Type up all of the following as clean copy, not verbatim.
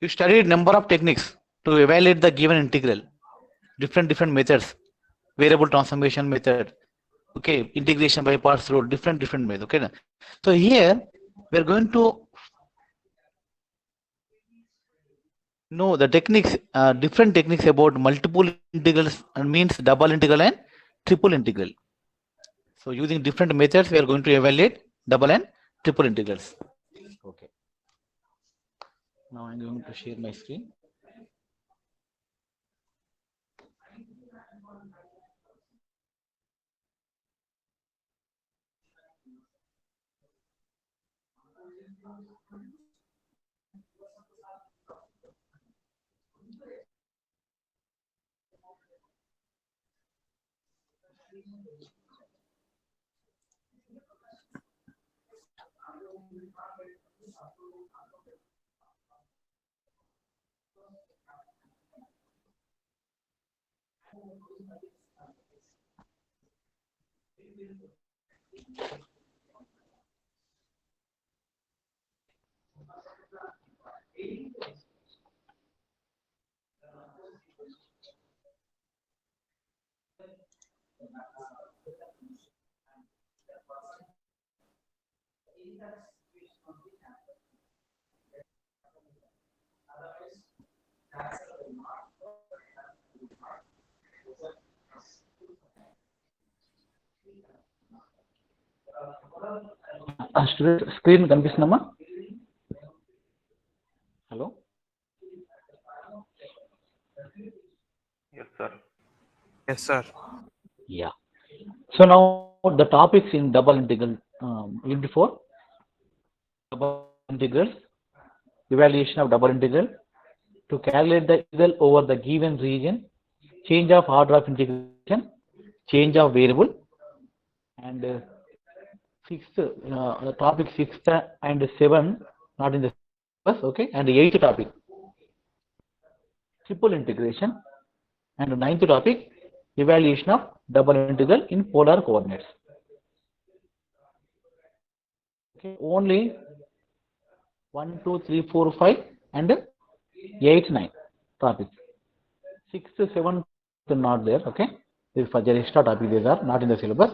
You studied number of techniques to evaluate the given integral, different methods, variable transformation method, okay, integration by parts rule, different methods. Okay, so here we are going to know the techniques, different techniques about multiple integrals, means double integral and triple integral. So using different methods, we are going to evaluate double and triple integrals. Okay. Now I'm going to share my screen. Screen కనిపిస్తుందమ్మా? Hello. Yes, sir. Yes, sir. Yeah. So now the topics in double integral, unit 4, double integrals, evaluation of double integral, to calculate the integral over the given region, change of order of integration, change of variable, and sixth topic 6th and 7 not in the syllabus, okay, and the 8th topic triple integration, and the 9th topic evaluation of double integral in polar coordinates. Okay, only 1, 2, 3, 4, 5 and 8, 9 topics. 6th, 7th not there. Okay, this for the extra topic, these are not in the syllabus.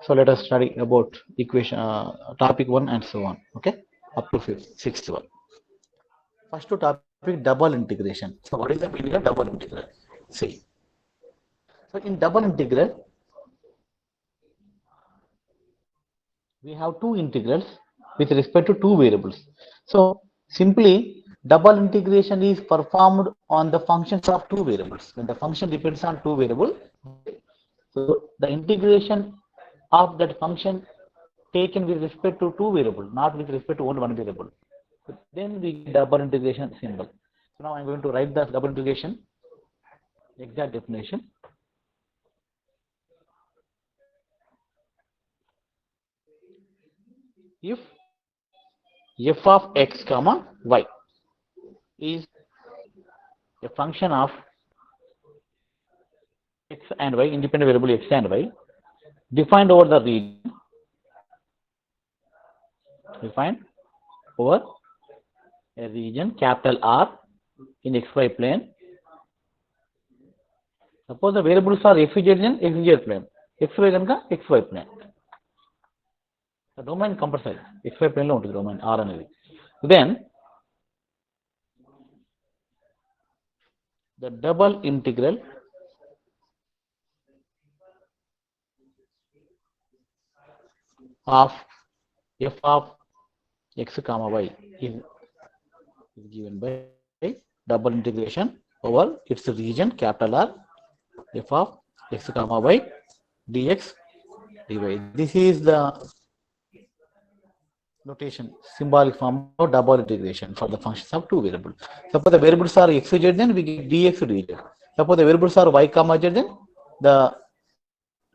So let us study about equation, topic 1 and so on. Okay, up to 5th, 6th one. First topic, double integration. So what is the meaning of double integral? See, so in double integral we have two integrals with respect to two variables. So simply double integration is performed on the functions of two variables. When the function depends on two variables, so the integration of that function taken with respect to two variables, not with respect to only one variable. So then we get double integration symbol. So now I'm going to write the double integration exact definition. If f of x comma y is a function of x and y, independent variable x and y, defined over the region, defined over a region capital R in xy plane. Suppose the variables are xyz in xyz plane, xy ganaka xy plane. The domain compulsory xy plane lo untundi domain R anedi. Then the double integral of f of x comma y is given by double integration over its region capital R f of x comma y dx dy. This is the notation, symbolic form of double integration for the functions of two variables. Suppose the variables are x, z, then we get dx dz. Suppose the variables are y comma z, then the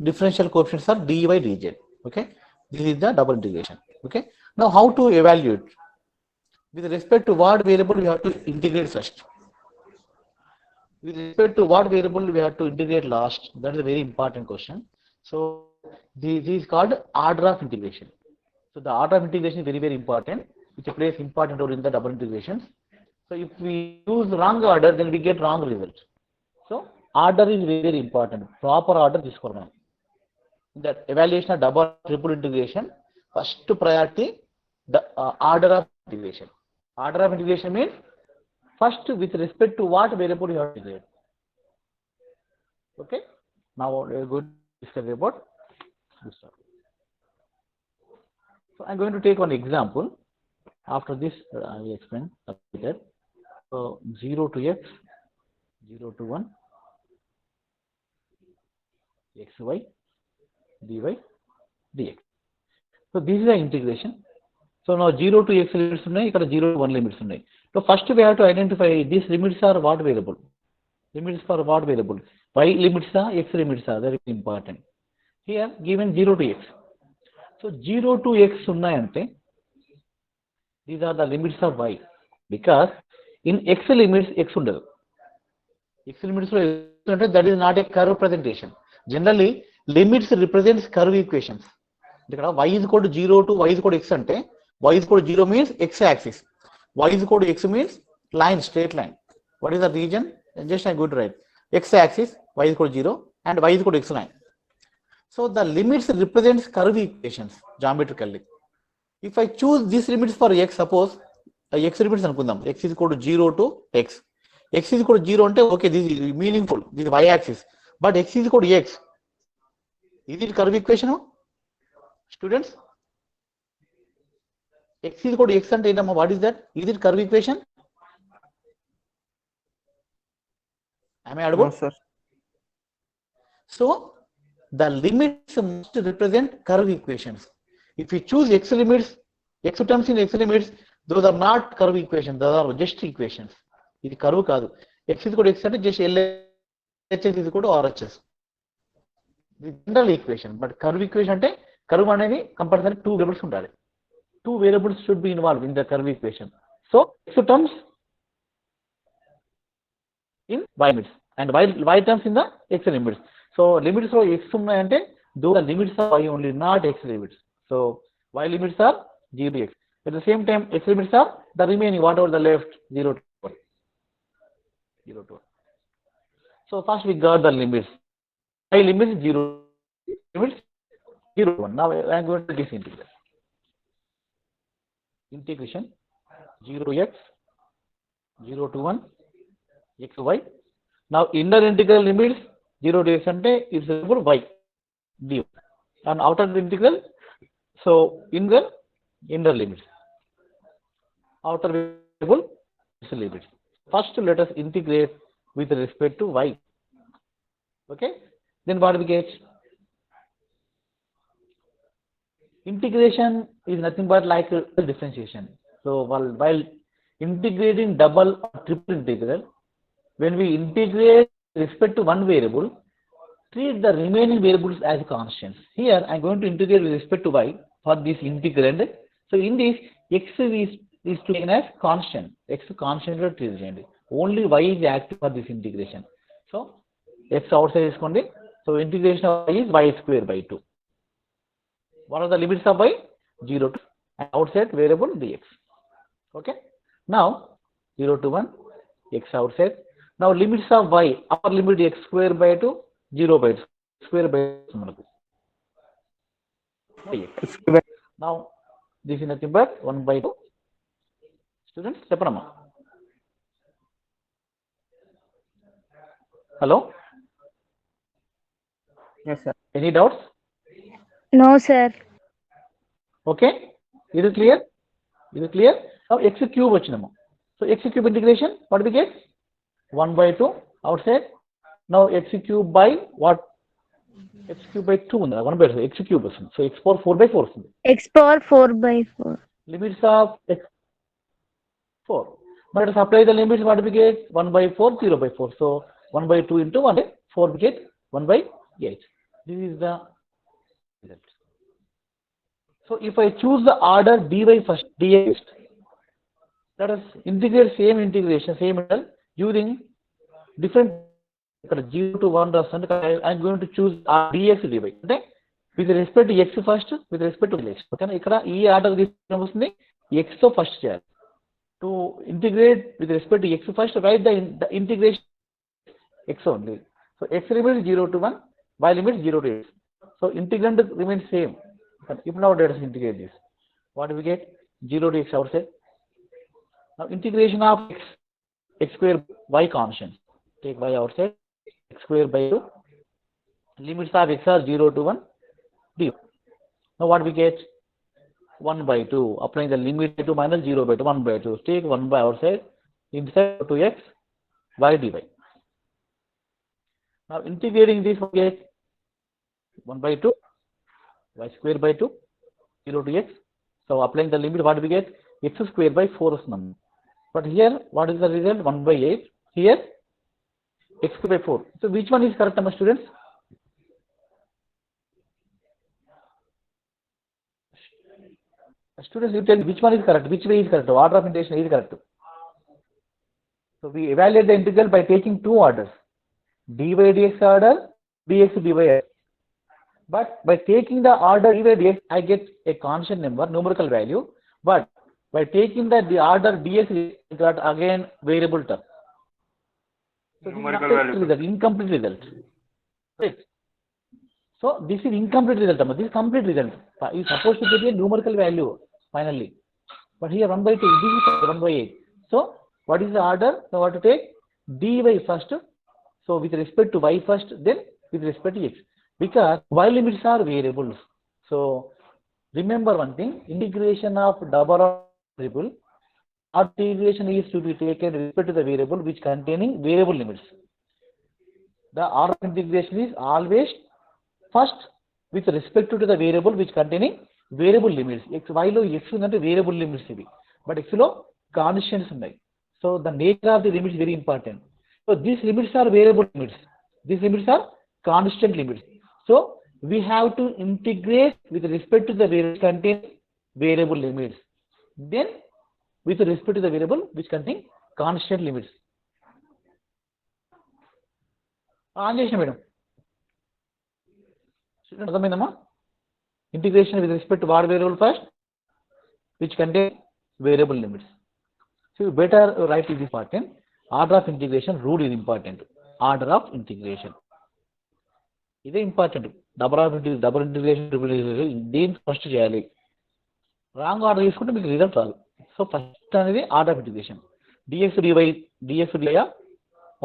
differential coefficients are dy dz. Okay, this is the double integration. Okay, now how to evaluate? With respect to what variable we have to integrate first? With respect to what variable we have to integrate last? That is a very important question. So this is called order of integration. So the order of integration is very important. which plays important role in the double integrations. So if we use wrong order, then we get wrong result. So order is very, very important. Proper order is for now. In the evaluation of double triple integration, first priority the order of integration. Order of integration means first with respect to what variable you have to integrate. Okay. Now we are going to discuss about this topic. So I'm going to take one example. After this, I will explain that. So 0 to x, 0 to 1, xy, dy, dx. So this is the integration. So now 0 to x limits unnai, ikkada 0 to 1 limits unnai. So first we have to identify these limits are what variable. Limits for what variable? Y limits are, x limits are very important. Here given 0 to x. So 0 to x unnayante, these are the limits of y, because in x limits x undadu. X limits that is not a curve presentation. Generally limits represents curve equations. Y is equal to 0 to y is equal to x ante, y is equal to 0 means x axis, y is equal to x means line, straight line. What is the region? Just I go to write x axis, y is equal to 0 and y is equal to x line. So the limits represents curve equations geometrically. If I choose these limits for x, suppose x limits anukundam, x is equal to 0 to x. X is equal to 0 ante okay, this is meaningful, this is y axis, but x is equal to x. Is it curve equation? Students, x is equal to x ante what is that? Is it curve equation? Am I audible? No, sir. So the limits must represent curve equations. If you choose x limits, x terms in x limits, those are not curve equations, those are just equations. This is curve kaadu. X is equal to x ante just LHS is equal to RHS. This is general equation, but curve equation ante curve anedi compulsory two variables undali. Two variables should be involved in the curve equation. So x terms in y limits and y terms in the x limits. So limits of x unnayante those are limits of y only, not x limits. So y limits are 0 to x. At the same time, x limits are the remaining whatever the left 0 to 1. 0 to 1. So first we got the limits. Y limits 0, limits 0 to 1. Now I am going to disintegrate. Integration 0 to x, 0 to 1, x y. Now inner integral limits 0 to x ante is equal to y dy, and outer integral, so inner limits, outer variable is limits. First let us integrate with respect to y. Okay, then what we get? Integration is nothing but like a differentiation. So while integrating double or triple integral, when we integrate with respect to one variable, treat the remaining variables as constants. Here I am going to integrate with respect to y for this integrand. So in this x is taken as constant. X constant lo treat cheyandi. Only y is active for this integration. So x outside iskondi. So integration of y is y square by 2. What are the limits of y? 0 to and outside variable dx. Okay. Now 0 to 1, x outside. Now limits of y, upper limit x square by 2, 0 by 2, square by 2. Now this is nothing but 1 by 2. Students, Stepanama. Hello? Yes, sir. Any doubts? No, sir. Okay. Is it clear? Is it clear? Now x cube vachinamo. So x cube integration, what do we get? 1 by 2 outside. Now x cube by what? X cube by 2 1 by 2 x cube. So x power 4 by 4. X power 4 by 4. Limits of x 4. But let us apply the limits, what do we get? 1 by 4, 0 by 4. So 1 by 2 into 1 by 4 we get 1 by 8. This is the result. So if I choose the order dy first, dx, let us integrate same integration, same integral using different 0 to 1 and I am going to choose dx dy. Okay? With respect to x first, with respect to x. Okay? Ikkada ee order this వస్తుంది, x తో first చేయాలి. To integrate with respect to x first, write the integration x only. So x remains 0 to 1, y limits 0 to x. So integrand remains same. But if now let us integrate this. What do we get? 0 to x outside. Now integration of x square y constant. Take y outside, x square by 2. Limits of x are 0 to 1 d. Now what we get? 1 by 2. Applying the limit 2 minus 0 by 2, 1 by 2. Take 1 by outside, inside 2x, y dy. Now integrating this, we get 1 by 2, y square by 2, 0 to x. So applying the limit, what we get? X square by 4 is number. But here, what is the result? 1 by 8. Here, x square by 4. So which one is correct, my students? Students, you tell me which one is correct, which way is correct, order of integration is correct. So we evaluate the integral by taking two orders, dy dx order, dx dy order. But by taking the order dy dx, I get a constant number, numerical value. But by taking the order dx, I got again variable term. So Numerical this is value. result, incomplete result. Right. So this is incomplete result. This is complete result. You supposed to get a numerical value finally. But here 1 by 2, this is 1 by 8. So what is the order? So what to take? Dy first. So with respect to y first, then with respect to x. Because y limits are variables. So remember one thing, integration of double or variable, integration is to be taken with respect to the variable which containing variable limits. The order of integration is always first with respect to the variable which containing variable limits. X, y lo x unante variable limits ivi, but x lo constants unnai. So the nature of the limits is very important. So these limits are variable limits. These limits are constant limits. So we have to integrate with respect to the variable containing variable limits. Then with respect to the variable which contain constant limits. Anjeshna madam. అర్థమైందమ్మా? Integration with respect to what variable first, which contain variable limits. So you better write this important. Order of integration rule is important. Order of integration. ఇదే important. Double integration triple integration దీన్ని first చేయాలి. Wrong order తీసుకుంటే మీకు result రాదు. So first అనేది order of integration. Dx dy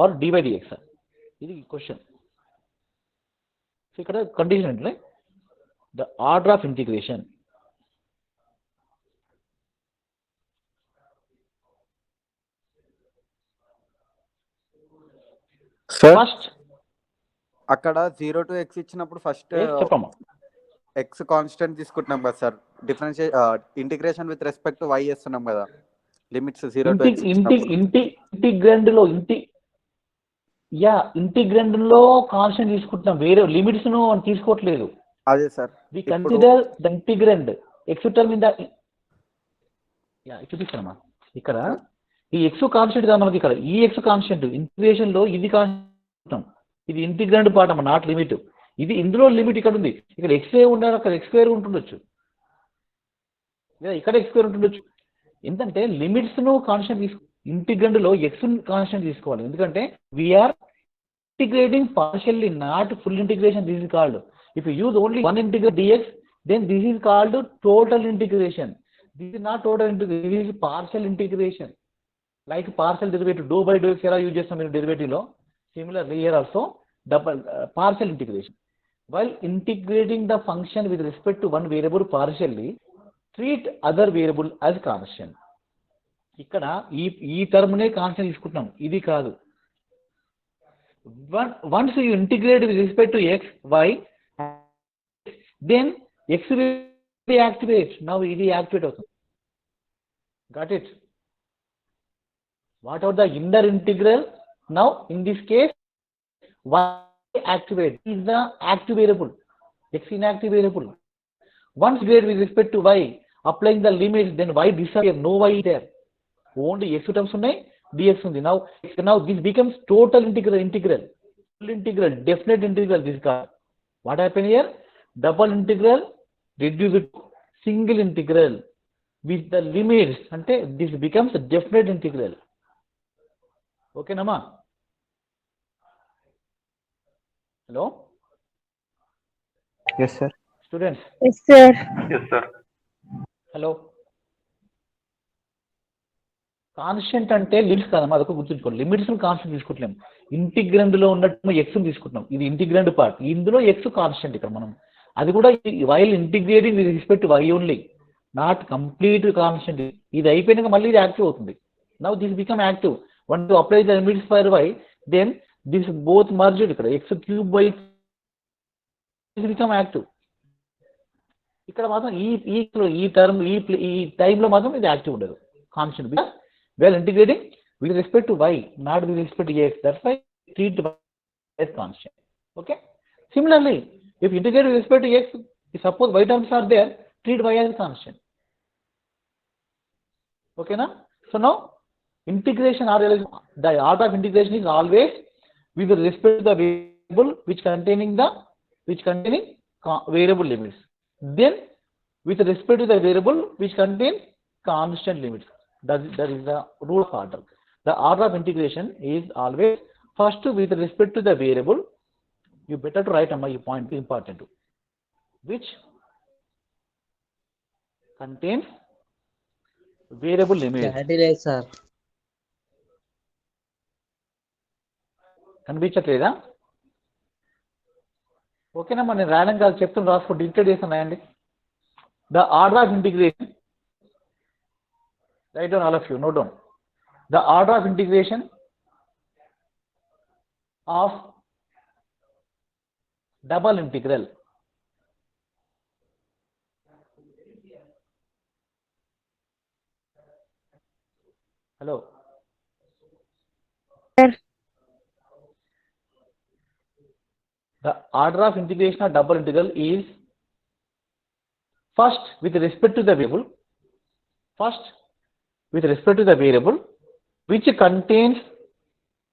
or dy dx, ఇది question. So ఇక్కడ condition అంటే the order of integration. First అక్కడ 0 to x ఇచ్చినప్పుడు ఫస్ట్ చెప్పమ్మా. ఎక్స్ కాన్స్టెంట్ తీసుకుంటున్నాం కదా sir, differentiate integration with respect to y చేస్తున్నాం కదా, లిమిట్స్ 0 to x ఇంటిగ్రెండ్ లో ఇంటిగ్రెండ్ లో కాన్స్టెంట్ తీసుకుంటున్నాం, వేరే లిమిట్స్ ను తీసుకోవట్లేదు. అదే sir, we consider the integrand x term in the చూపిస్తానమ్మా. ఇక్కడ ఈ ఎక్స్ కాన్స్టెంట్ కదా మనకి, ఇక్కడ ఈ ఎక్స్ కాన్స్టెంట్ ఇంటిగ్రేషన్ లో ఇది కాన్స్టెంట్, ఇది ఇంటిగ్రెండ్ పార్ట్ అమ్మ, నాట్ లిమిట్. ఇది ఇందులో లిమిట్ ఇక్కడ ఉంది. ఇక్కడ ఎక్స్ ఉండాలి, అక్కడ ఎక్స్ స్క్వేర్ ఉంటుండొచ్చు, లేదా ఇక్కడ ఎక్స్ స్క్వేర్ ఉంటుండొచ్చు. ఎందుకంటే లిమిట్స్ ను కాన్స్టెంట్ తీసుకో, ఇంటిగ్రెండ్ లో ఎక్స్ కాన్స్టెంట్ తీసుకోవాలి. ఎందుకంటే we are integrating partially, not full integration. This is called, if you use only one integrate dx, then this is called total integration. This is not total integration, this is partial integration. Like partial derivative, dou by dou x ఎలా use చేస్తాం మీరు derivative లో, similarly here also double partial integration. While integrating the function with respect to one variable partially, treat other variable as constant. ఇక్కడ ఈ term నే constant తీసుకుంటున్నాం, ఇది కాదు. Once you integrate with respect to x, y, then x will be activate. Now ఇది activate అవుతుంది. Got it? What are the inner integral? Now in this case y activate is the active variable, x inactive variable. Once integrate with respect to y, applying the limits, then y disappear, no y there, only x terms ఉన్నాయి, dx ఉంది. Now this becomes total integral, full integral, definite integral. This called, what happened here, double integral reduced to single integral. with the limits ante this becomes a definite integral. Okay nama? Hello Yes, sir. students, Yes, sir. Yes, sir. hello. Constant అంటే limits కాదమ్మా, అదొక గుర్తుంచుకోండి. Limits constant తీసుకుంటలేము. Integrand లో ఉన్నట్టు x తీసుకుంటున్నాం, ఇది integrand part, ఇందులో x constant ఇక్కడ మనం. అది కూడా while integrating with respect y only, not complete constant. ఇది అయిపోయినాక మళ్ళీ ఇది యాక్టివ్ అవుతుంది. Now this become active one to apply the limits for y, then this both merged, ఇక్కడ x cube by become active. ఇక్కడ మాత్రం ఈ టర్మ్ ఈ టైంలో మాత్రం ఇది యాక్టివ్ ఉండదు, constant. Because well integrating with respect to y, not with respect to x, that's why treat y as constant. Okay, similarly if integrate with respect to x, if suppose y terms are there, treat y as constant. Okay na? So now integration or the art of integration is always with respect to the variable which containing variable limits, then with respect to the variable which contains constant limits. That is the rule of order. The order of integration is always first with respect to the variable. You better to write my point, important, which contains variable limits. Clarity లేదు sir. కనిపించట్లేదా? ఓకేనమ్మా, నేను రాయడం కాదు చెప్తున్నా, రాసుకో, dictate చేస్తాను రాయండి. The order of integration, write down all of you, note down. The order of integration of double integral hello Sir. The order of integration of double integral is first with respect to the variable, which contains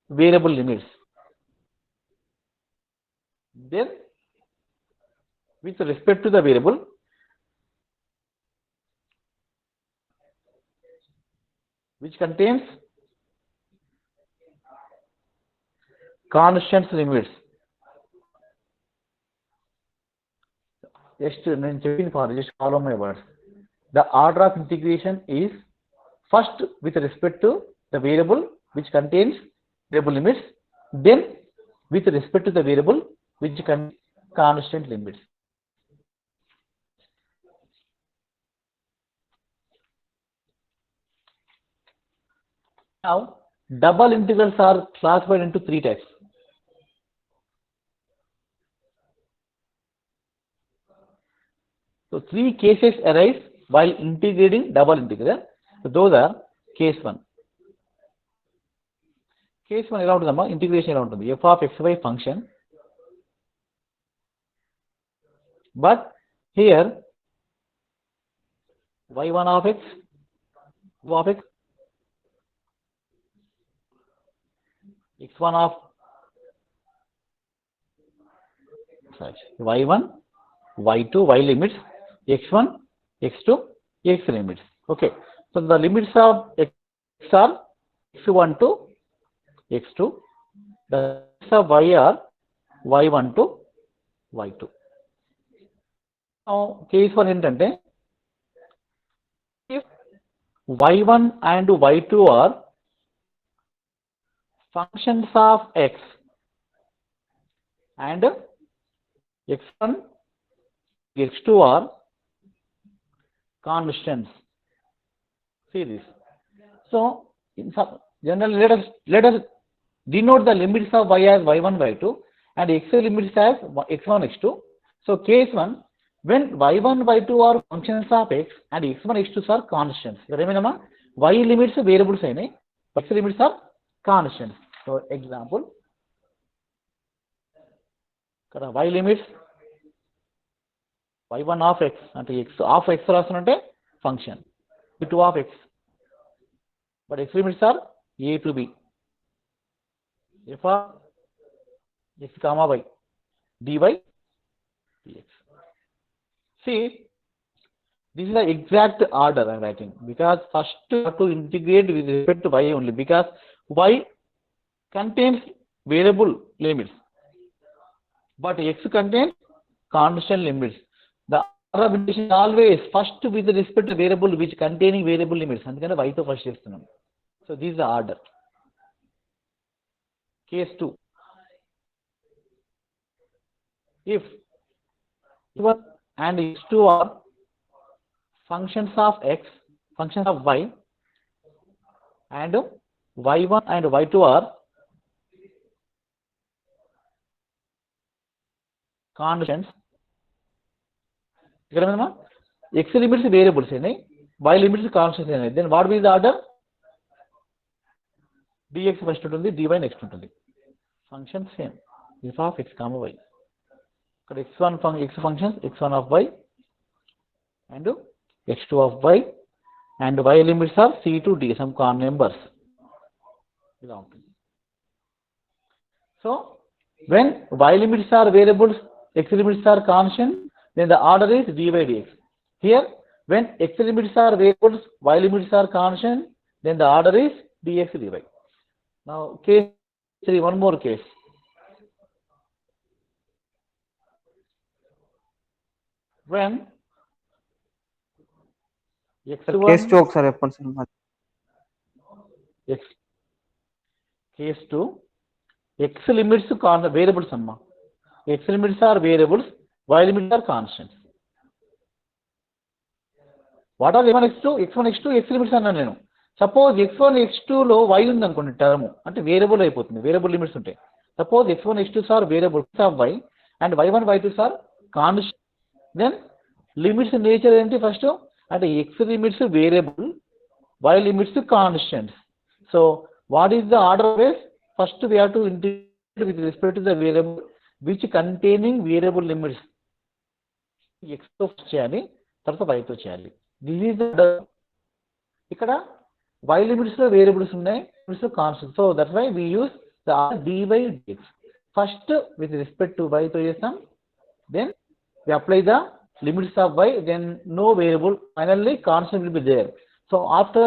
variable limits, then with respect to the variable which contains constant limits. Just follow my words. The order of integration is first with respect to the variable which contains variable limits, then with respect to the variable which contains constant limits. Now double integrals are classified into three types. So three cases arise while integrating double integral. So those are case 1. Case 1 ఎలా ఉంటుందమ్మా, integration ఎలా ఉంటుంది, f of xy function, but here y1 of x, u of x, x1 of y1, y2, y limits, x1, x2, x limits. Okay, so the limits of x are x1 to x2, the limits of y are y1 to y2. Now case 1 ఏంటంటే, if y1 and y2 are functions of x and x1, x2 are constants. See this. So in some, generally let us denote the limits of y as y1, y2 and x limits as x1, x2. So case 1, when y1, y2 are functions of x and x1, x2 are constants. Remember, y limits variables అయినాయి, x limits are constants. So example, ఇక్కడ y limits y1 of x అంటే x of x రాస్తున్నట్టే function, y2 of x, but x limits are a to b, f of x comma y dy dx. See, This is the exact order I'm writing, because first you have to integrate with respect to y only, because y contains variable limits, but x contains constant limits. The order of integration is always first with respect to variable which containing variable limits. అందుకని y తో first చేస్తున్నాం. So this is the order. Case 2. If x1 and x2 are functions of x, functions of y, and y1 and y2 are constants. ఇక్కడ ఏమన్నా x limits variables అయినాయి, y limits constants అయినాయి. Then what will the order? dx first ఉంటుంది, dy next ఉంటుంది. Function same, f of x, y. ఇక్కడ x1 functions x1 of y and x2 of y, and y limits are c to d, some numbers. ఇలా ఉంటుంది. So when y limits are variables, x limits are constant, then the order is dy dx. Here when x limits are variables, y limits are constant, then the order is dx dy. Now case 3, one more case. When x1 case 2 ఒకసారి చెప్పండి sir. x case 2, x limits variables amma, x limits are variables, y limits are constants. What are x1 x2? x1 x2 x limits అన్నాను నేను. Suppose x1 x2 లో y ఉంది అనుకోండి, term అంటే variable అయిపోతుంది, variable limits ఉంటాయి. Suppose x1 x2 are variables of y and y1 y2 are constant. Then limits nature ఏంటి? First అంటే x limits variable, y limits constants. So what is the order of s? First we have to integrate with respect to the variable which containing variable limits. x తో చేయాలి, తర్వాత y తో చేయాలి. This is the order. ఇక్కడ y limits లో variables ఉన్నాయి, limits లో constant. So that's why we use the order dy dx. First with respect to y తో చేస్తాం, then we apply the limits of y, then no variable, finally constant will be there. So after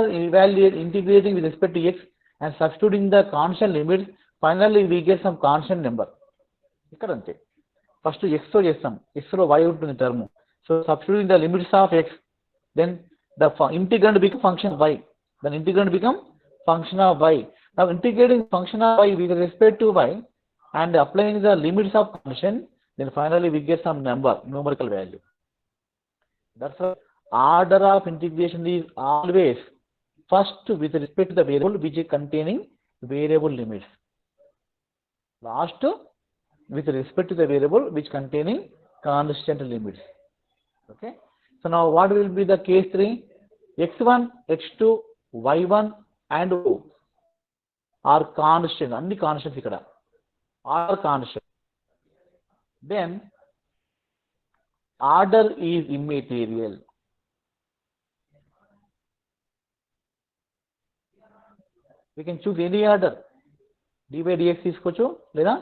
integrating with respect to x and substituting the constant limits, finally we get some constant number. ఇక్కడ అంతే, first x తో చేస్తాం, x లో y ఉంటుంది term. So substituting the limits of x, then the integrand become function of y, then integrand become function of y. Now integrating function of y with respect to y and applying the limits of function, then finally we get some number, numerical value. That's why order of integration is always first with respect to the variable which is containing variable limits, last with respect to the variable which containing constant limits. Okay, so now what will be the case 3? x1 x2 y1 and o are constant, అన్ని constants ఇక్కడ are constant. Then order is immaterial. We can choose any order. dy dx తీసుకోవచ్చు, లేదా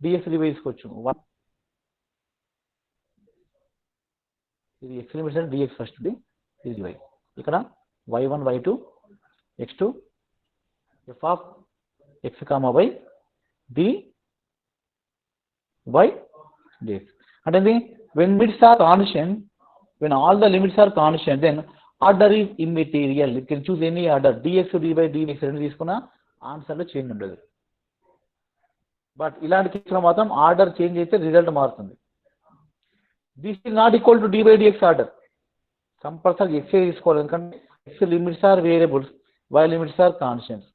dx dy తీసుకోవచ్చు. ఇది x limits అంటే dx first, ఇది dy. ఇక్కడ y1 y2 x2 f of x, y dy dx. అంటే when limits are constant, when all the limits are constant, then order is immaterial. You can choose any order, dx dy dx రెండు తీసుకున్నా answer లో change ఉండదు. But ఇలాంటి కేసులో మాత్రం order change అయితే result మారుతుంది. This is not equal to dy dx order. Compulsory x తీసుకోవాలి, ఎందుకంటే x limits are variables, y limits are constants.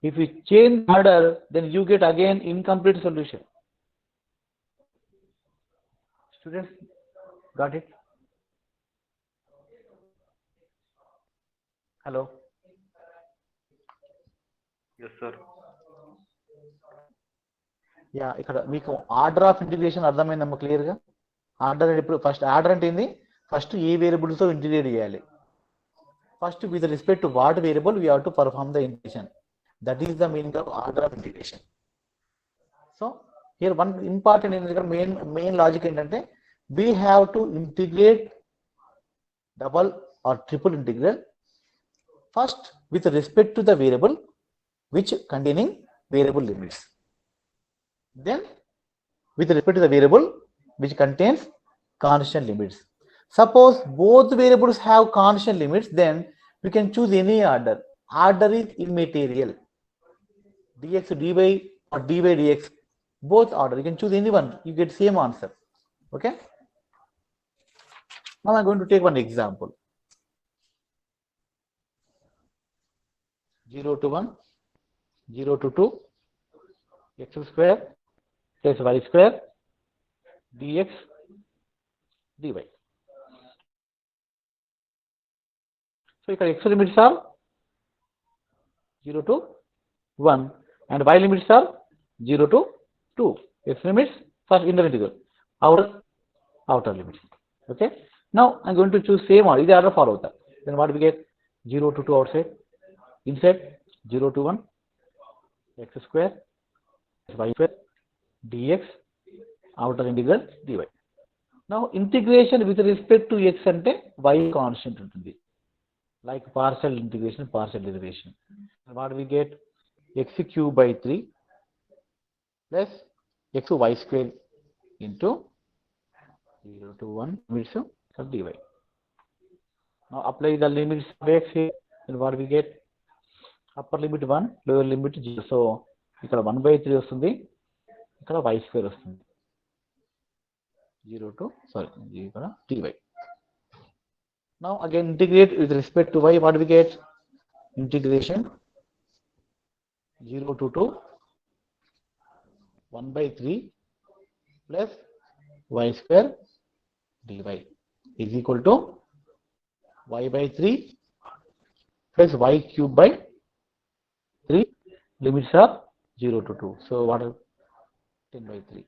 If you change order, then you get again incomplete solution. Students, got it? Hello? Yes, sir. Yeah, ఇక్కడ మీకు order of integration అర్థమైందమ్మా clear గా? Order ఇప్పుడు first order అంటే ఏంది? First ఏ variables తో integrate చేయాలి. First with respect to what variable we have to perform the integration. That is the meaning of order of integration. So here one important ఏంటంటే main logic ఏంటంటే we have to integrate double or triple integral, first with respect to the variable which containing variable limits, then with respect to the variable which contains constant limits. Suppose both variables have constant limits, then we can choose any order. Order is immaterial. Dx dy or dy dx, both order. You can choose any one. You get same answer. Okay. Now I'm going to take one example. 0 to 1, 0 to 2, x square plus y square dx dy. So here x limits are 0 to 1 and y limits are 0 to 2. X limits first inner integral, outer limits. Okay. Now I'm going to choose same order. This order follow that. Then what we get? 0 to 2 outside, inside 0 to 1, x square y square dx outer integral dy. Now integration with respect to x ante y constant ఉంటుంది, like partial integration, partial derivation. What we get? X cube by 3 plus x y square into 0 to 1 limits of dy. Now apply the limits of x here, and what we get? Upper limit 1, lower limit 0. So ఇక్కడ 1 by 3 వస్తుంది, ఇక్కడ y square వస్తుంది. 0 to ఇక్కడ dy. Now again integrate with respect to y. What we get? Integration 0 to 2, 1 by 3 plus y square dy is equal to y by 3 plus y cube by 3. Limits are 0 to 2. So what is 10 by 3?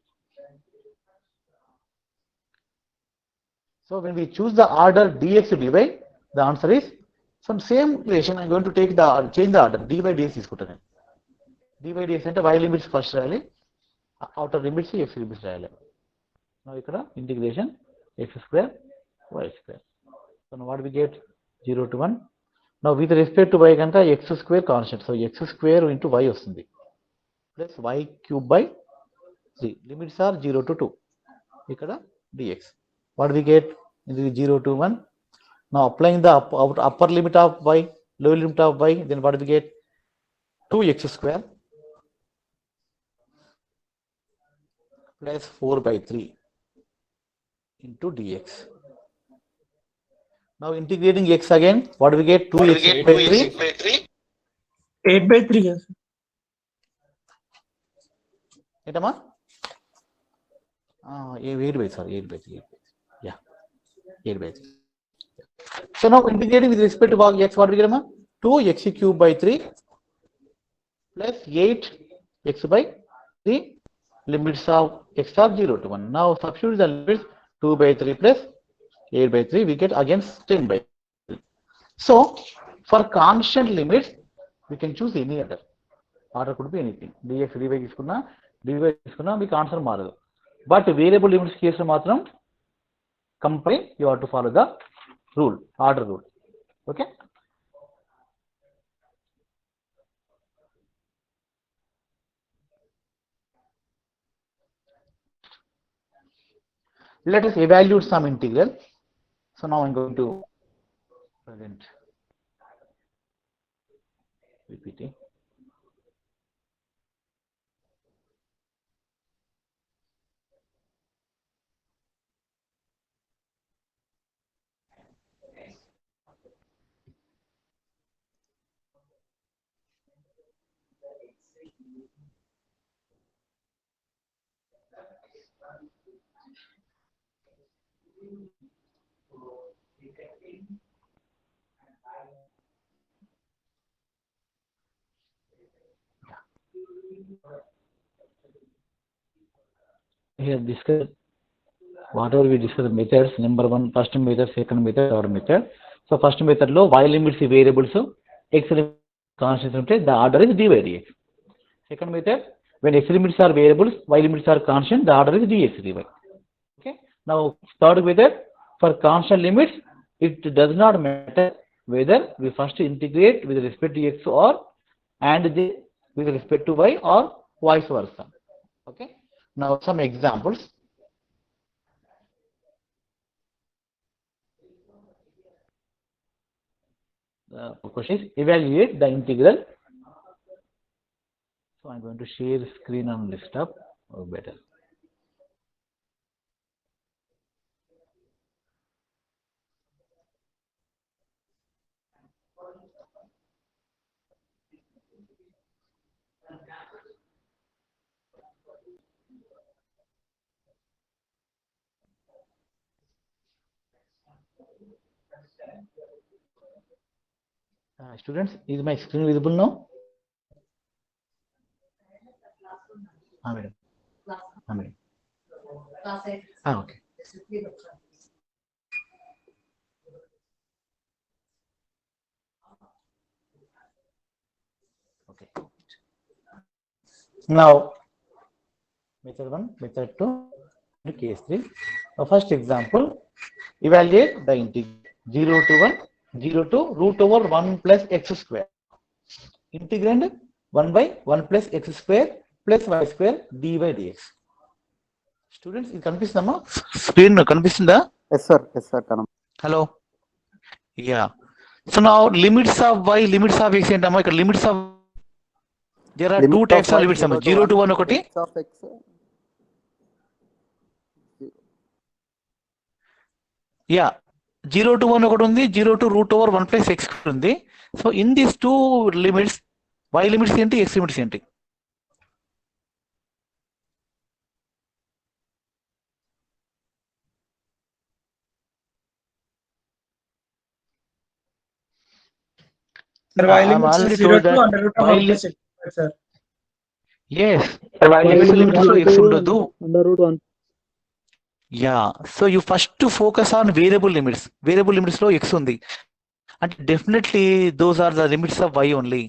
So when we choose the order dx to dy, the answer is some same relation. I'm going to take the change the order. dy dx తీసుకుంటాను. dy dx అంటే y limits first రాయాలి, outer limits x limits రాయాలి. Now ఇక్కడ integration x square y square. So now what we get? 0 to 1. Now with respect to y కనుక x square constant. So x square into y వస్తుంది plus y cube by 3. Limits are 0 to 2. ఇక్కడ dx. What we get? This is 0 to 1. Now applying the upper limit of y, lower limit of y, then what we get? 2x square plus 4 by 3 into dx. Now integrating x again, what do we get? 2x by 3. 8 by 3 yes. ఏంటమ్మా? 8 by 3. Yeah, 8 by 3. So now integrating with respect to x, what do we get? 2x cube by 3 plus 8x by 3. Limits of x are 0 to 1. Now substitute the limits. 2 by 3 plus 8 by 3, we get again 10 by 3. So for constant limits, we can choose any other. Order could be anything. dx dy తీసుకున్నా, dy తీసుకున్నా మీకు answer మారదు. But variable limits కేసులో మాత్రం company you have to follow the rule, order rule. Okay. Let us evaluate some integral. So now I'm going to present PPT. Here discuss whatever we discuss methods. Number one, first method, second method, third method. So first method lo y limits variables, x limits constant unte the order is dy dx. Second method, when x limits are variables, y limits are constant, the order is dx dy. Okay. Now third method, for constant limits it does not matter whether we first integrate with respect to x or and the with respect to y or vice versa. Okay. Now some examples. The question is evaluate the integral. So I'm going to share screen on desktop or better. Students, is my screen visible now? Madam. Madam. Okay. Okay. Now, method 1, method 2, and case 3. First example, evaluate the integral 0 to 1, 0 to root over 1 plus x square. Integrand 1 by 1 plus x square plus y square dy dx. Students, ఇది కనిపిస్తుందమ్మా screen కనిపిస్తుందా? Yes sir కనం. Hello ya so now limits of y limits of x ఏంటమ్మా ఇక్కడ limits of there are two types of limits అమ్మా 0 to 1 ఒకటి yeah 0 to 1 ఒకటి ఉంది 0 to root over 1 plus x ఉంది. So in these two limits y limits ఏంటి x limits ఏంటి? Sir, y limits is 0 to under root of 1 plus x square, sir. Yes, x limits లో x ఉండదు. Yeah so you first focus on variable limits. Variable limits లో x ఉంది అంటే definitely those are the limits of y only.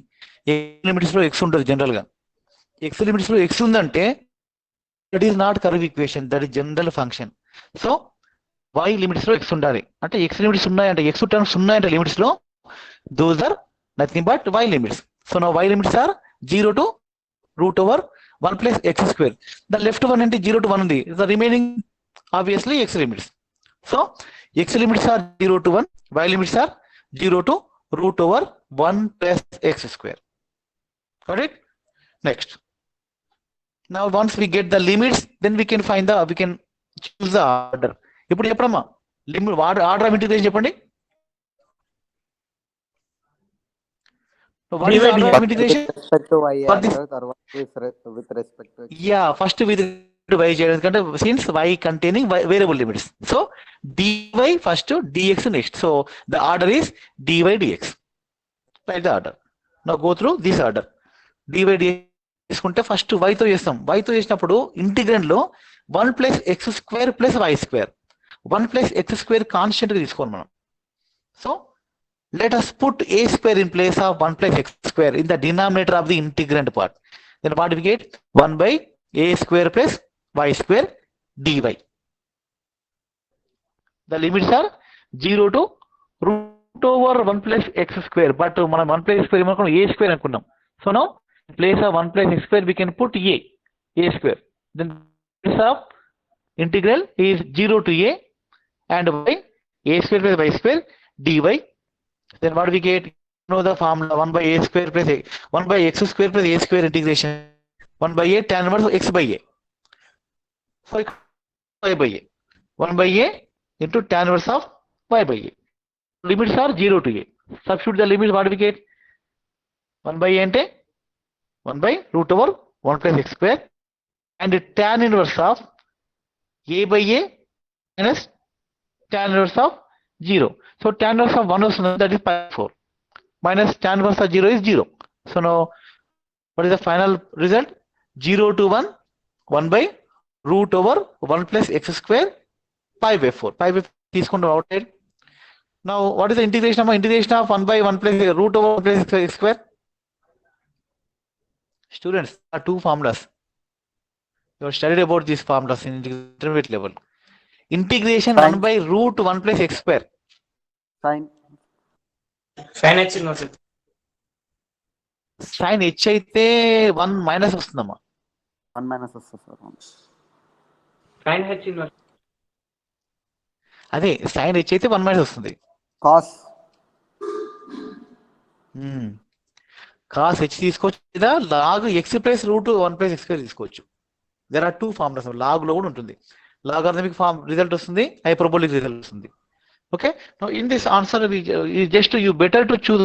Limits లో x ఉండదు general గా. x limits లో x ఉందంటే that is not curve equation, that is general function. So y limits లో x ఉండాలి అంటే x లిమిట్స్ ఉన్నాయంటే x టర్మ్స్ ఉన్నాయంటే లిమిట్స్ లో those are nothing but y limits. So now y limits are 0 to root over 1 plus x square. The left one అంటే 0 to 1 ఉంది. The remaining obviously x limits. So x limits are 0 to 1, y limits are 0 to root over 1 plus x square. Got it? Next. Now once we get the limits, then we can choose the order. ఇప్పుడు చెప్పడమ్మా limit order of integration చెప్పండి. What is the order of integration? With respect to y For this- answer, తర్వాత with respect to x. Yeah, first with y చేయడం కంటే since y containing variable limits. So dy first, dx next. So the order is dy dx. Like the order. Now go through this order. dy dx తీసుకుంటే first y తో చేస్తాం. y తో చేసినప్పుడు integrand లో 1 plus x square plus y square. 1 plus x square constant గా తీసుకోవాలి మనం. So let us put a square in place of 1 plus x square in the denominator of the integrand part. Then what we get? 1 by a square plus y square dy. The limits are 0 to root over 1 plus x square. But మనం 1 plus x square ఏమనుకున్నాం? a square అనుకున్నాం. So now in place of 1 plus x square we can put a square. Then limits of integral is 0 to a and by a square plus y square dy. Then what we get? Know the formula 1 by a square plus 1 by x square plus a square integration 1 by a tan inverse x by a. So y by a 1 by a into tan inverse of y by a. Limits are 0 to a. Substitute the limits. What we get? 1 by a ante 1 by root over 1 plus x square and tan inverse of a by a minus tan inverse of 0. So tan inverse of 1 was that is pi 4 minus tan inverse of 0 is 0. So now what is the final result? 0 to 1 1 by root over 1 plus x square pi by 4. Pi by 4 తీసుకుంటాం outside. Now what is the integration of 1 by 1 plus root over 1 plus x square? Students, there are two formulas. You have studied about these formulas in intermediate level. Integration 1 by root 1 plus x square. Sin Sin H inverse. Sine H అయితే 1 minus వస్తుందమ్మా. 1 minus వస్తుంది sir. Sin H inverse. అదే sine H అయితే 1 minus వస్తుంది. Cos cos H తీసుకోవచ్చు లేదా log x plus root 1 plus x square తీసుకోవచ్చు. There are 2 formulas, log లో కూడా ఉంటుంది. లాగరిథమిక్ ఫార్మ్ రిజల్ట్ వస్తుంది, హైపర్బోలిక్ రిజల్ట్ వస్తుంది. Okay, now in this answer just you better to choose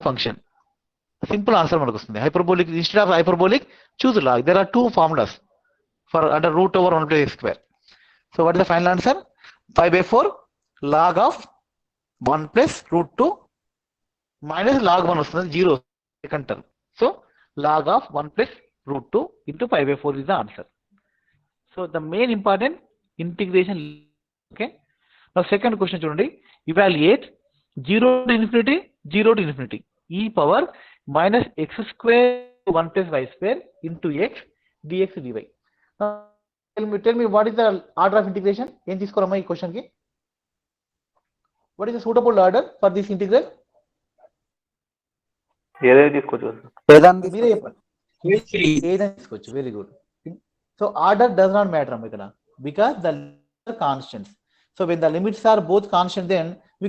function. Simple answer మనకు వస్తుంది. Hyperbolic instead of hyperbolic choose log. There are 2 formulas for under root over 1 plus x square. So what is the final answer? 5/4 log of 1 plus root 2 minus log 1 వస్తుంది, 0 second term. So log of 1 plus root 2 into 5/4 is the answer. So the main important integration. Okay, now second question చూడండి. Evaluate 0 to infinity, 0 to infinity e power minus x square 1 plus y square into x dx dy. Now tell me what is the order of integration? ఏం తీసుకోరమ్మా ఈ question కి? What is the suitable order for this integral? ఏదైనా తీసుకోవచ్చు కదా sir. ఏదాన్ని మీరే చెప్పండి. ఏదైనా తీసుకోవచ్చు. Very good. So order does not matter అమ్మ ఇక్కడ, because the constants. So when the limits are both constant, then we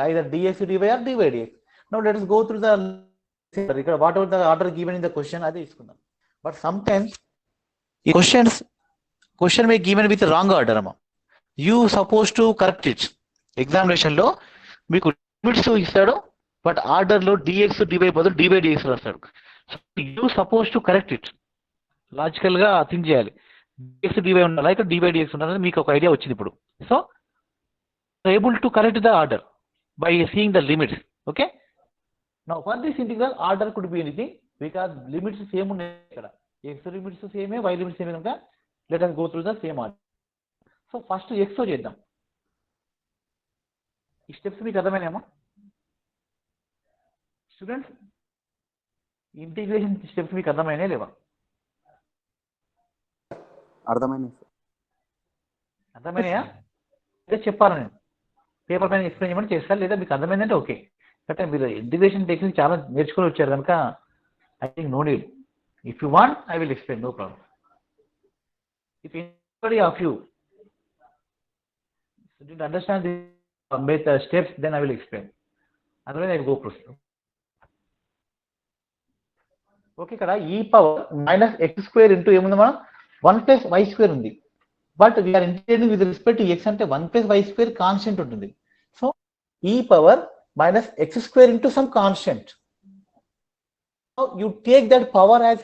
either dx dy or dy dx. Now let us go through the ఇక్కడ whatever the order given in the question అదే తీసుకుందాం. But sometimes the question may given with wrong order అమ్మ. You suppose to correct it. Examination లో మీకు limits ఇస్తాడు, but order లో dx dy బదులు dy dx రాస్తాడు. You suppose to correct it. Logical గా థింక్ చేయాలి. డిఎక్స్ డివై ఉండాలా ఇక్కడ డివై డిఎక్స్ ఉండాలని మీకు ఒక ఐడియా వచ్చింది ఇప్పుడు. So able to correct the order by seeing the limits. Okay, now for this integral order could be anything, because limits same ఉన్నాయి ఇక్కడ. ఎక్స్ లిమిట్స్ సేమే, వై లిమిట్స్ సేమే కనుక let us go through the same order. So first X తో చేద్దాం. ఈ steps మీకు అర్థమైనామా students? Integration steps మీకు అర్థమైనా లేవా? అర్థమైంది సార్. అర్థమైనాయా లేదా చెప్పాలా? నేను పేపర్ పైన ఎక్స్ప్లెయిన్ చేయమని చేస్తాను, లేదా మీకు అర్థమైందంటే ఓకే. అంటే మీరు ఇంటిగ్రేషన్ టెక్నిక్ చాలా నేర్చుకొని వచ్చారు కనుక I think no need. If you want I will explain, no problem. If anybody of you didn't understand the steps, then I will explain. Otherwise I will go proceed. Okay, ఇక్కడ ఈ power minus x square into ఏముంది మనం 1 plus y square ఉంది. But we are integrating with respect to x అంటే 1 plus y square constant ఉంటుంది. So ఈ power minus x square into some constant. You take that power as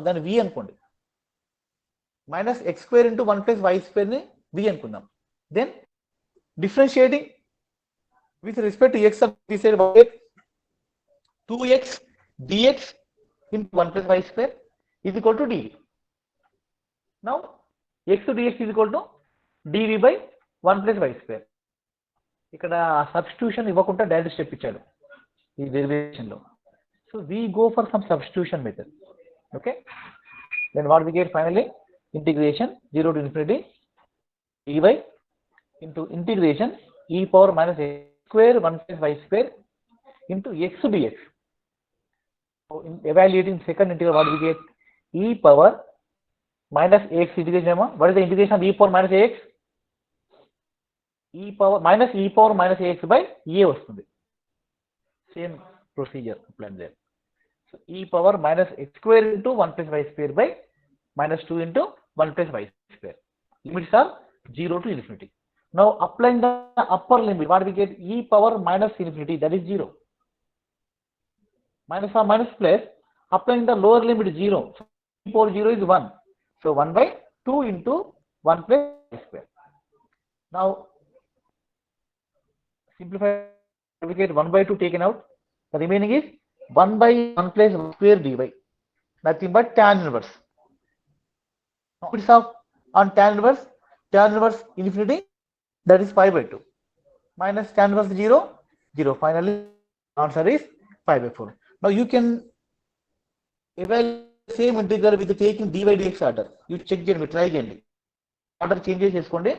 దాని v అనుకోండి. Minus x square into 1 plus y square ని v అనుకుందాం. Then differentiating with respect to x, we said 2x dx into 1 plus y square is equal to dv. Now x to dx is equal to dv by 1 plus y square. ఇక్కడ substitution ఇవ్వకుండా direct step ఇచ్చాడు ఈ derivation లో. So we go for some substitution method. Okay, then what we get finally? Integration 0 to infinity dy into integration e power minus x square 1 plus y square into x dx. So in evaluating second integral, what we get? E power minus x integration. What is the integration of e power minus x? E power minus x by a వస్తుంది. Same procedure applied there. So e power minus x square into 1 plus y square by minus 2 into 1 plus y square. Limits are 0 to infinity. Now applying the upper limit, what we get? E power minus infinity, that is 0. Minus or minus plus, applying the lower limit 0. So e power 0 is 1. So 1 by 2 into 1 plus y square. Now simplify, we get 1 by 2 taken out. The remaining is 1 by 1 plus y square dy. Nothing but tan inverse. Now it's of on tan inverse infinity, that is 5 by 2 minus tan inverse 0, 0. Finally answer is 5/4. Now you can evaluate same integral with taking dy dx order. You check చేయండి, try చేయండి, order change చేసుకోండి,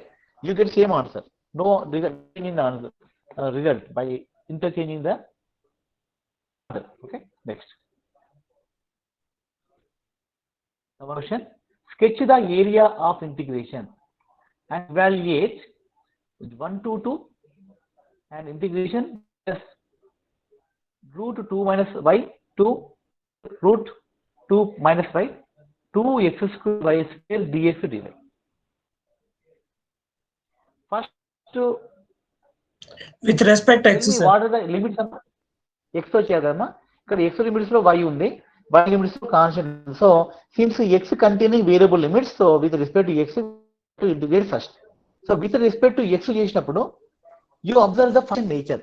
you get same answer. No regarding in the answer. result by interchanging the order. Okay, next. Our question: sketch the area of integration and evaluate 1 to 2 and integration plus root 2 minus y to root 2 minus y 2x square y square dx dy. First, With respect to tell x, me sir. what are the limits of x తో చేద్దామా? ఇక్కడ x limits లో y ఉంది, y limits లో constant. So since x containing variable limits, so with respect to x to integrate first. So with respect to x చేసినప్పుడు you observe the function nature.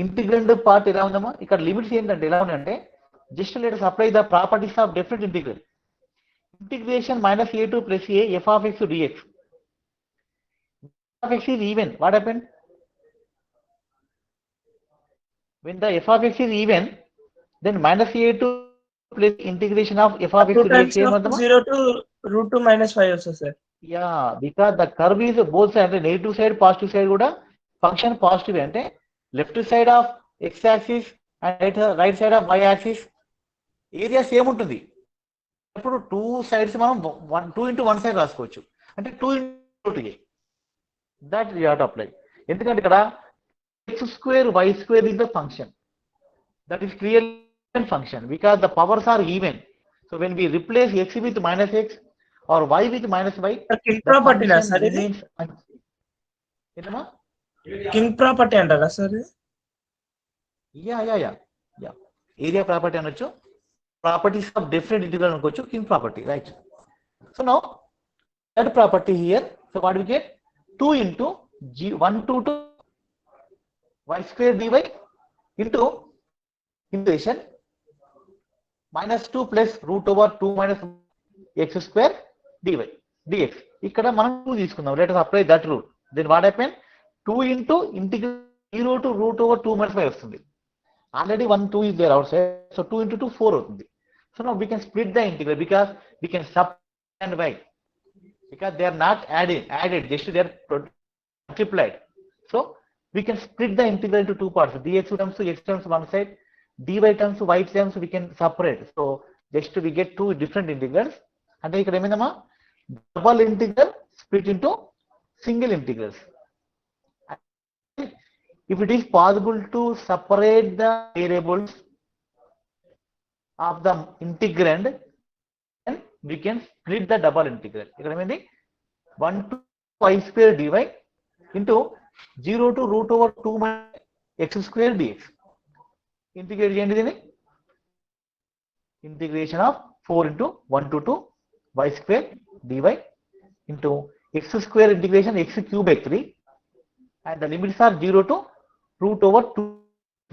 Integrand part ఎలా ఉందమ్మా? ఇక్కడ limits ఏంటంటే ఎలా ఉన్నాయంటే, just let us apply the properties of definite integral. Integration minus a2 plus a f of x dx. F of x is even. What happened? When the f of x is even, then minus a2 plus integration of f of x 2 times dx of 0 to root 2 minus 5 also, sir. Yeah, because the curve is both sides, అంటే negative side positive side కూడా function positive. అంటే left side of x axis and right side of y axis area same ఉంటుంది. ఇప్పుడు two sides మనం 2 into 1 side రాసుకోవచ్చు. అంటే 2 into 2 that you have to apply. ఎందుకంటే ఇక్కడ x square y square is the function that is clearly a function because the powers are even. So when we replace x with minus x or y with minus y, King the property na function sir ఇది? remains ఏంటమ్మా? King property అంటారా sir ఇది? Yeah area property అనొచ్చు, properties of different integral అనుకోవచ్చు, king property, right. So now that property here, so what we get 2 into g1 to 2 y square dy into integration minus 2 plus root over 2 minus x square dy dx. ఇక్కడ మనం 2 తీసుకుందాం. let us apply that rule. then what happen? 2 into integral 0 to root over 2 minus 5 వస్తుంది. already 1 2 is there outside, so 2 into 2 4 అవుతుంది. so now we can split the integral because we can subtract and y because they are not added just they are multiplied. so we can split the integral into two parts. dx terms to x terms one side, dy terms to y terms we can separate. So just we get two different integrals. అంటే ఇక్కడ ఏమైందమ్మా, double integral split into single integrals. If it is possible to separate the variables of the integrand, then we can split the double integral. ఇక్కడ ఏమైంది, 1 to y square dy into 0 to root over 2 minus x square dx. Integrate చేయండి దీన్ని. Integration of 4 into 1 to 2 y square dy into x square integration x cube by 3 and the limits are 0 to root over 2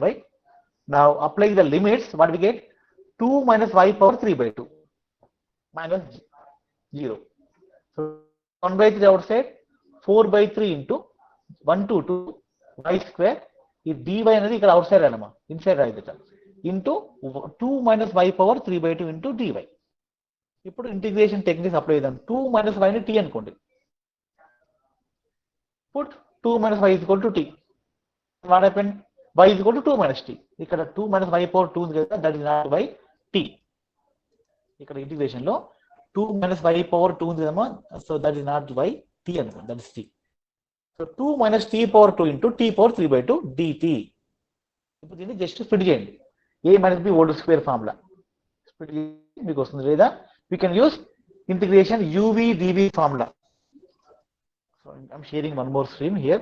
y. Now apply the limits, what we get? 2 minus y power 3 by 2 minus 0. So 1 by 3 outside, 4 by 3 into 1 to 2 y square, ఈ dy అనేది ఇక్కడ outside అనమా, inside రాయిదట, into 2 minus y power 3 by 2 into dy. ఇప్పుడు integration techniques apply చేద్దాం. 2 minus y ని t అనుకోండి. put 2 minus y is equal to t. what happened? y is equal to 2 minus t. ఇక్కడ 2 minus y power 2 ఉంది కదా, that is not by t. ఇక్కడ integration లో 2 minus y power 2 ఉంది కదమ్మా, so that is not by t అనుకోండి, that is t. So 2 minus t power 2 into t power 3 by 2 dt. ఇప్పుడు దీన్ని జస్ట్ స్ప్లిట్ చేయండి. a minus b whole square formula split మీకు వస్తుంది. లేదా we can use integration uv dv formula. So I'm sharing one more screen here.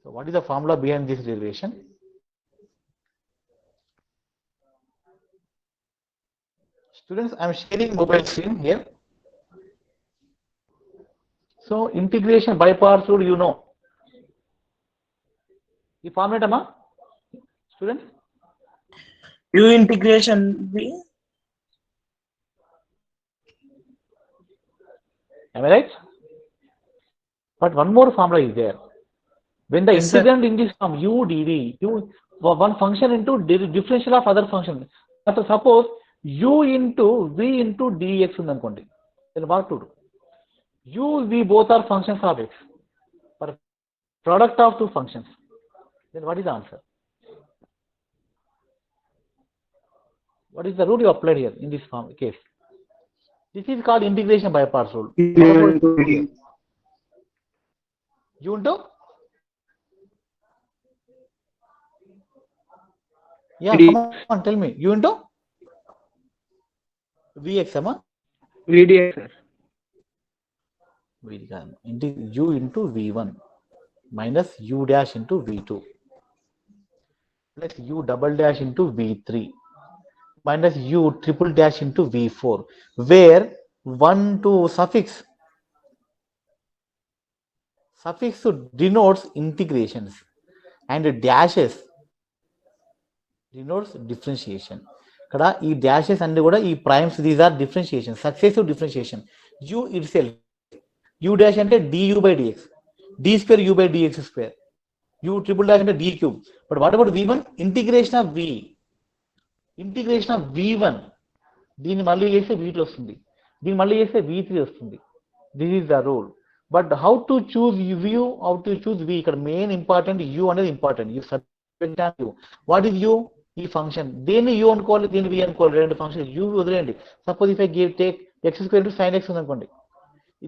So what is the formula behind this derivation? Students, I'm sharing mobile screen here. So integration by parts rule, you know. ఈ formula అమ్మా students, U integration B. am I right? But one more formula is there. When the Yes, sir. integrand in this form u dv, one function into differential of other function. But suppose u into v into dx ఉంది అనుకోండి, then what to do? u v both are functions of x. product of two functions, then what is the answer? What is the rule you applied here in this case? This is called integration by parts rule. U into? Yeah, come on, tell me. U into? Vx, ama? VDX, sir. U into V1 minus U dash into V2 plus U double dash into V3 minus U triple dash into V4, where 1 to suffix denotes integrations and dashes denotes differentiation. ఇక్కడ ఈ dashes అన్ని కూడా ఈ primes, these are differentiation, successive differentiation. You itself, you dash అంటే du by dx, d square u by dx square, u triple dash అంటే d cube. But what about v1? Integration of v, integration of v1, దీన్ని మళ్ళీ చేస్తే v2 వస్తుంది, దీన్ని మళ్ళీ చేస్తే v3 వస్తుంది. This is the rule. But how to choose u, how to choose v? ఇక్కడ మెయిన్ ఇంపార్టెంట్ u అనేది important. You subject u. What is u? ఈ ఫంక్షన్. దేన్ని u అనుకోవాలి, దీన్ని v అనుకోవాలి. రెండు ఫంక్షన్ u వదిలేయండి. Suppose if I take x square to sin x ఉంది అనుకోండి,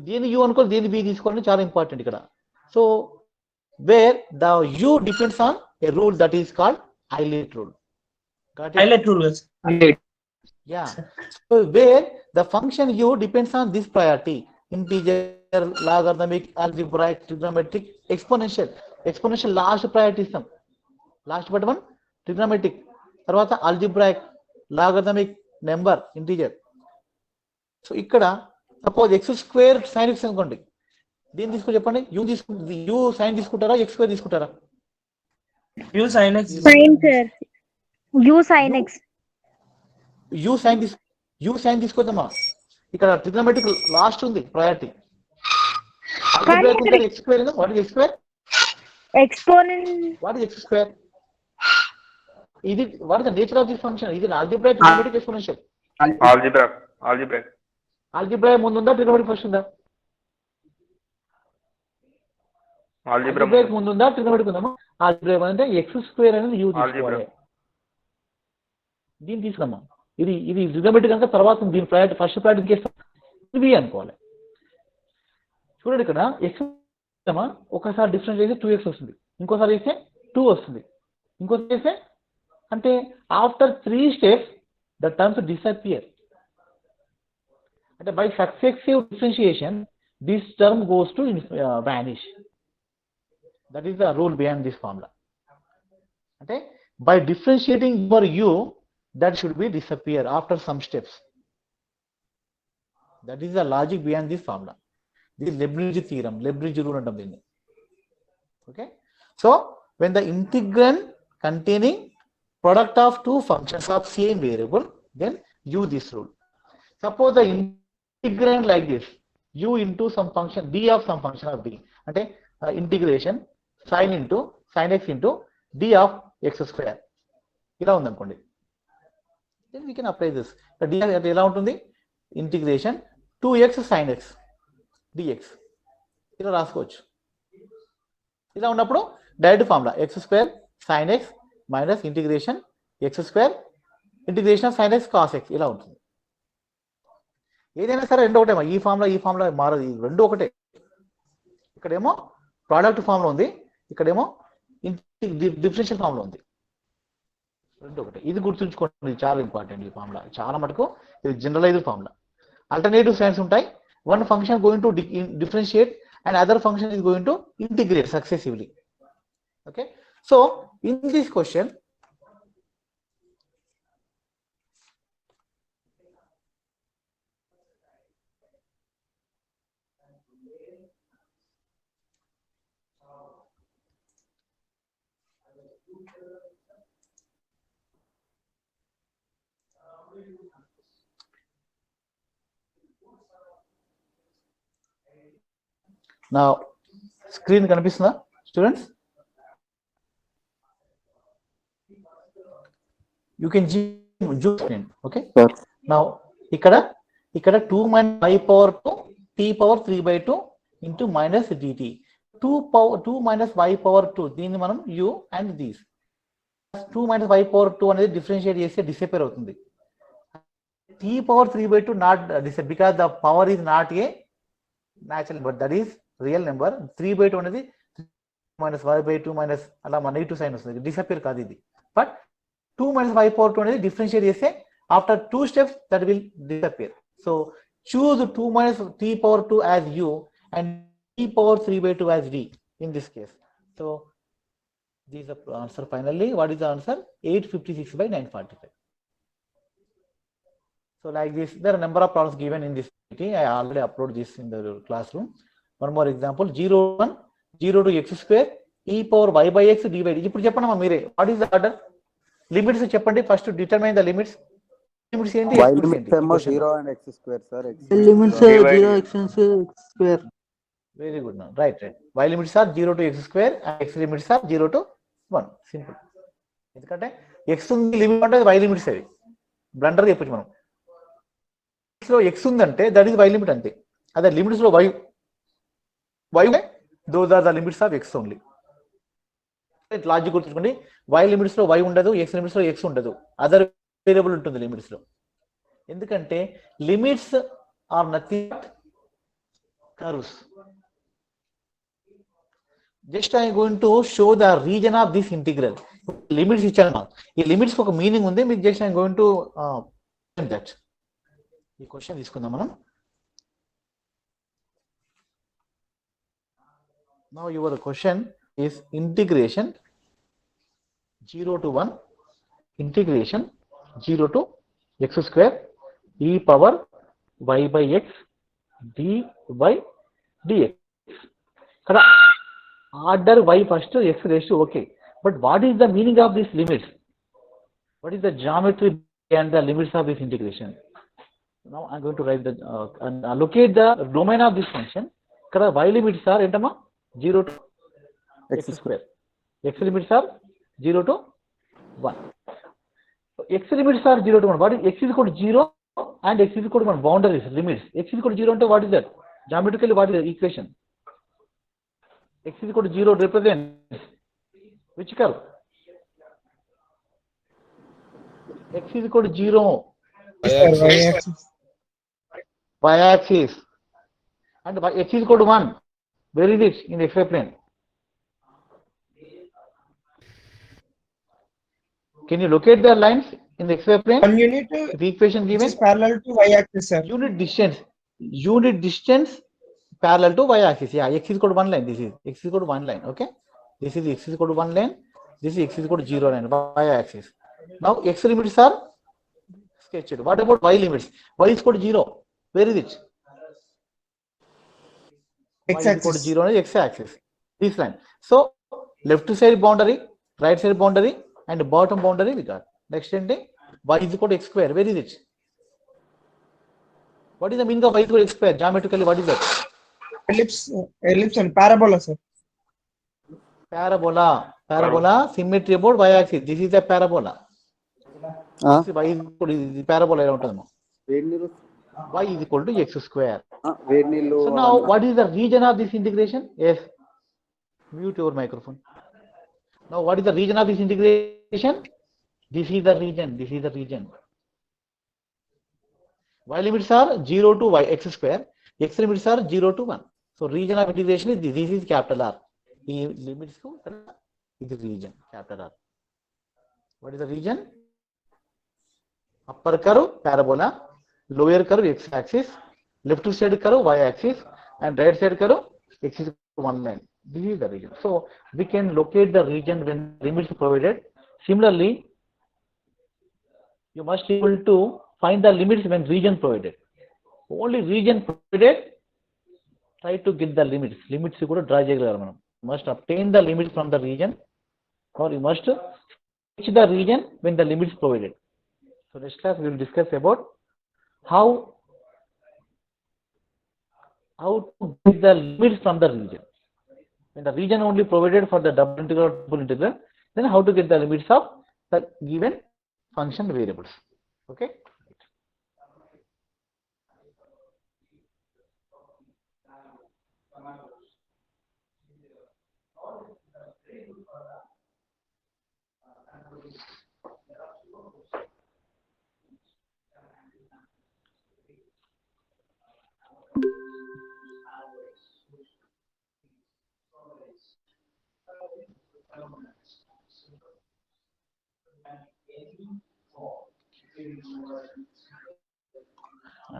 దీన్ని u అనుకోవాలి, దీన్ని v తీసుకోవాలి, చాలా ఇంపార్టెంట్ ఇక్కడ. So where the u depends on a rule that is called highlight rule. Highlight rule. Yeah. So where the function u depends on this priority: integer, logarithmic, algebraic, trigonometric, exponential. Exponential last priority system. Last but one trigonometric. తర్వాత algebraic, logarithmic, number, integer. So ఇక్కడ suppose x square sin x అనుకోండి, దీన్ని తీసుకుని చెప్పండి. u sin తీసుకుంటారా, x square తీసుకుంటారా? U sin x. Sin, sir. U sin x. u sin తీసుకుందామా? ఇక్కడ ట్రిగ్నోమెట్రిక్ లాస్ట్ ఉంది priority. x square, what is x square? Exponent. What is x square? ఇది what is the nature of this function? ఇది algebraic, trigonometric, exponential. Algebraic ముందు ఉందా, trigonometric first ఉందా? Algebraic ముందు ఉందా, ట్రిగ్నోమెట్రిక్ ఉందా? ఆల్జీబ్రాయిక్ అంటే x స్క్వేర్ అనేది u తీసుకోవాలి. దీన్ని తీసుకున్నామా? ఇది ట్రిగ్నోమెట్రిక్ కనుక తర్వాత దీని ప్రయారిటీ, ఫస్ట్ ప్రయారిటీ చేస్తాం, v అనుకోవాలి. చూడండి ఇక్కడ x ఒకసారి డిఫరెన్స్ చేస్తే 2x వస్తుంది, ఇంకోసారి చేస్తే 2 వస్తుంది, ఇంకోసారి చేస్తే, అంటే after 3 steps the terms disappear. అంటే by successive differentiation this term goes to vanish. That is the rule behind this formula. అంటే by differentiating for u, that should be disappear after some steps. That is the logic behind this formula. This is Leibniz theorem, Leibniz rule antam dinni. Okay, so when the integrand containing product of two functions of same variable, then use this rule. Suppose the integrand like this, u into some function d of some function of b, ante integration sin x into d of x square ila undi anukondi. Then we can apply this. The d ఎలా ఉంటుంది? Integration 2x sin x dx ఇలా రాసుకోవచ్చు. ఇలా ఉన్నప్పుడు direct formula x square sin x minus integration x square integration sin x cos x ఇలా ఉంటుంది. ఏదైనా సరే రెండు ఒకటే, ఈ ఫార్ములా మారదు, ఈ రెండు ఒకటే. ఇక్కడేమో ప్రోడక్ట్ ఫార్ములా ఉంది, ఇక్కడేమో డిఫరెన్షియల్ ఫార్ములా ఉంది, రెండు ఒకటే. ఇది గుర్తుంచుకోండి, చాలా ఇంపార్టెంట్. ఈ ఫార్ములా చాలా మటుకు ఇది జనరలైజ్డ్ ఫార్ములా. ఆల్టర్నేటివ్ సైన్స్ ఉంటాయి. One function going to differentiate and other function is going to integrate successively. Okay, so in this question నా స్క్రీన్ కనిపిస్తుందా students? You can Zoom screen. Okay, నా ఇక్కడ 2 - 5 power 2 t power 3/2 into minus dt. 2 minus y power 2 దీన్ని మనం u and these 2 minus y power 2 అనేది differentiate చేస్తే disappear అవుతుంది. t power 3/2 not disappear because the power is not a natural number, that is real number. 3/2 అనేది minus y/2 minus అలా మన negative sign వస్తుంది, disappear కాదు ఇది. బట్ 2 minus y power 2 అనేది డిఫరెన్షియేట్ చేస్తే after 2 steps that will disappear. So choose 2 minus t power 2 as u and t power 3/2 as d in this case. So this is the answer finally. What is the answer? 856/945. So like this, there are a number of problems given in this activity. I already uploaded this in the classroom. One more example, 0 1 0 to x square e power y by x divided. ఇప్పుడు చెప్పండి అమ్మా మీరే, what is the order? Limits చెప్పండి, first determine the limits. Limits ఏంటి? y limits ఏమో 0 and x square sir. limits Dy. 0 x square. Very good now. Right. Y limits are 0 to x square and x limits are 0 to 1. Simple. ఎందుకంటే x ఉంది limit అంటే y limits అవి. Blunder చెప్పొచ్చు మనం. x లో x ఉందంటే that is y limit అంతే. అదే లిమిట్స్ లో y those are the limits of x only. Logic గుర్తుంచుకోండి, y లిమిట్స్ లో y ఉండదు, x లిమిట్స్ లో x ఉండదు, అదర్ వేరియబుల్ ఉంటుంది లిమిట్స్ లో. ఎందుకంటే limits are nothing but curves. Just I am going to show the region of this integral. Limits ఇచ్చాను, ఈ లిమిట్స్ ఒక మీనింగ్ ఉంది, మీకు just I am going to that. ఈ క్వశ్చన్ తీసుకుందాం మనం. Now your question is integration 0 to 1 integration 0 to x square e power y by x d by dx. kada order y first x raised to okay, but what is the meaning of these limits? What is the geometry and the limits of this integration? Now I am going to write the and allocate the domain of this function. kada y limits are entama 0 to x square, x limits are 0 to 1. So x limits are 0 to 1. What is x is equal to 0 and x is equal to 1 boundaries limits. X is equal to 0 ante what is that? Geometrically what is the equation? X is equal to 0 represents which curve? X is equal to 0. Y-axis. And x is equal to 1. Where is it in the xy plane? Can you locate the lines in the xy plane? One unit The equation which given is parallel to y-axis, sir. unit distance parallel to y-axis. Yeah, x is equal to 1 line. This is x is equal to 1 line. Okay, this is x is equal to 1 line. This is x is equal to 0 line. Y-axis. Now x limits are sketched. What about y limits? Y is equal to 0. Where is it? Y is equal to 0 on x-axis. This line. So left side boundary, right side boundary, and bottom boundary we got. Next ending y is equal to x square. Where is it? What is the meaning of y is equal to x square? Geometrically, what is that? Ellipse and parabola, sir. Parabola symmetry about y-axis. This is a parabola. This is y is equal to parabola ఎలా ఉంటుందమ్మా? Y is equal to x square. So now what is the region of this integration? Yes, mute your microphone. Now what is the region of this integration? This is the region. This is the region. Y limits are 0 to y x square. X limits are 0 to 1. So region of integration is this is capital R. The limits to this is region capital R. What is the region? Upper curve parabola, lower curve x axis, left side curve y axis, and right side curve x is 1 line. This is the region. So we can locate the region when limits provided. Similarly, you must be able to find the limits when region provided. Only region provided, try to get the limits. Limits you could draw చేయగలరు మనం. Must obtain the limits from the region, or you must sketch the region when the limits provided. So next class we will discuss about how to get the limits from the region. When the region only provided for the double integral or triple integral, then how to get the limits of the given function variables. Okay.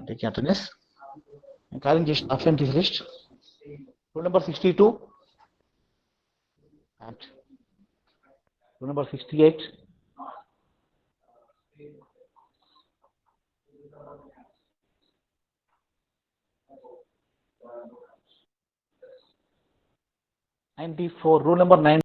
take attendance. I'm calling this absent is list. Roll number 62 and roll number 68. For roll number 9.